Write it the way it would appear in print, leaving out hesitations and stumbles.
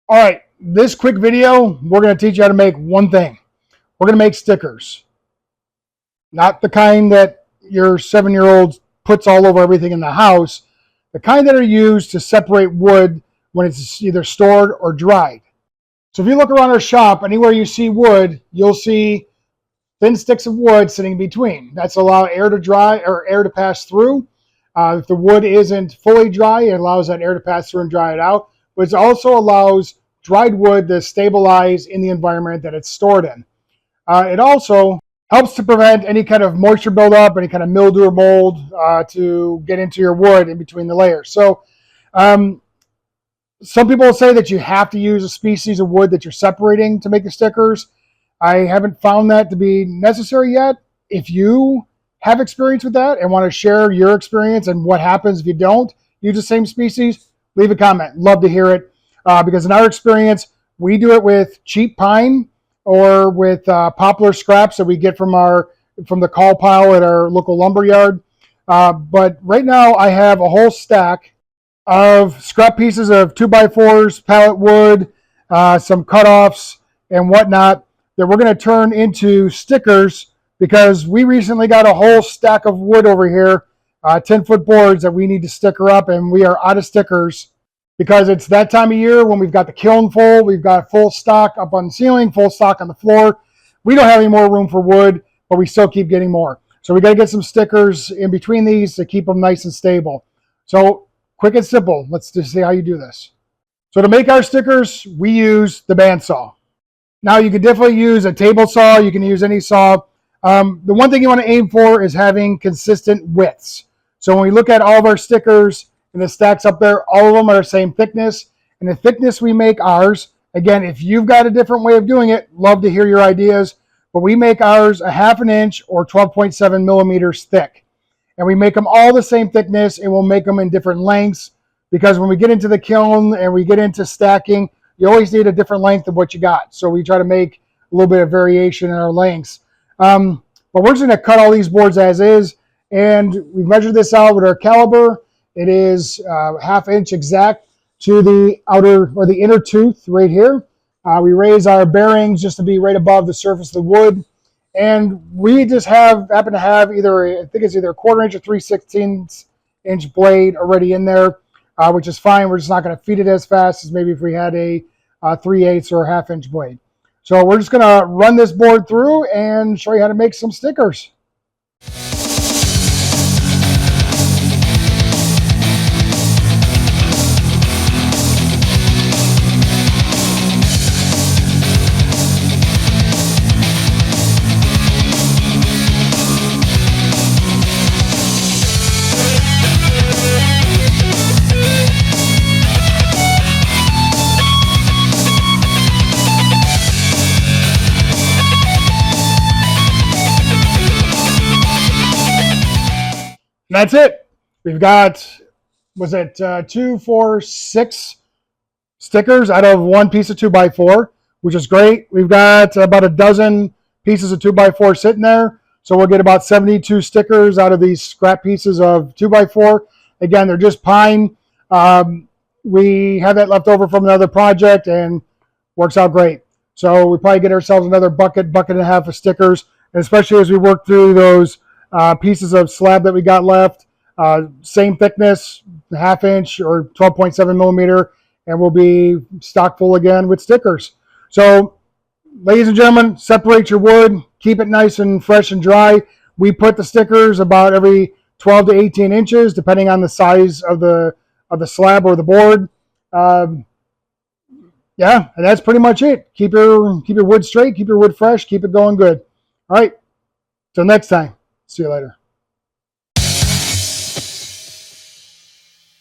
All right, this quick video, we're going to teach you how to make one thing. We're going to make stickers. Not the kind that your 7-year-old puts all over everything in the house. The kind that are used to separate wood when it's either stored or dried. So if you look around our shop, anywhere you see wood, you'll see thin sticks of wood sitting between. That's allow air to dry or air to pass through. If the wood isn't fully dry, it allows that air to pass through and dry it out. But it also allows dried wood to stabilize in the environment that it's stored in. It also helps to prevent any kind of moisture buildup, any kind of mildew or mold to get into your wood in between the layers. So some people will say that you have to use a species of wood that you're separating to make the stickers. I haven't found that to be necessary yet. If you have experience with that and want to share your experience and what happens if you don't use the same species, leave a comment. Love to hear it. Because in our experience, we do it with cheap pine or with poplar scraps that we get from the call pile at our local lumber yard. But right now I have a whole stack of scrap pieces of 2x4s, pallet wood, some cutoffs and whatnot that we're going to turn into stickers because we recently got a whole stack of wood over here, 10-foot boards that we need to sticker up, and we are out of stickers because it's that time of year when we've got the kiln full, we've got full stock up on the ceiling, full stock on the floor. We don't have any more room for wood, but we still keep getting more. So we got to get some stickers in between these to keep them nice and stable. So quick and simple, let's just see how you do this. So to make our stickers, we use the bandsaw. Now you can definitely use a table saw, you can use any saw. The one thing you want to aim for is having consistent widths. So when we look at all of our stickers and the stacks up there, all of them are the same thickness. And the thickness we make ours, again, if you've got a different way of doing it, love to hear your ideas. But we make ours a 1/2 inch or 12.7 millimeters thick. And we make them all the same thickness, and we'll make them in different lengths because when we get into the kiln and we get into stacking, you always need a different length of what you got. So we try to make a little bit of variation in our lengths. But we're just going to cut all these boards as is, and we measured this out with our caliber. It is 1/2 inch exact to the outer or the inner tooth right here. We raise our bearings just to be right above the surface of the wood. And we just happen to have either, I think it's either a 1/4 inch or 3/16 inch blade already in there, which is fine. We're just not going to feed it as fast as maybe if we had a 3/8 or a 1/2 inch blade. So we're just going to run this board through and show you how to make some stickers. And that's it. We've got, was it 2, 4, 6 stickers out of one piece of 2x4, which is great. We've got about a dozen pieces of 2x4 sitting there. So we'll get about 72 stickers out of these scrap pieces of 2x4. Again, they're just pine. We have that left over from another project and works out great. So we probably get ourselves another bucket and a half of stickers, and especially as we work through those pieces of slab that we got left, same thickness, 1/2 inch or 12.7 millimeter, and we'll be stock full again with stickers. So, ladies and gentlemen, separate your wood, keep it nice and fresh and dry. We put the stickers about every 12 to 18 inches, depending on the size of the slab or the board. Yeah, and that's pretty much it. Keep your wood straight, keep your wood fresh, keep it going good. All right, till next time. See you later.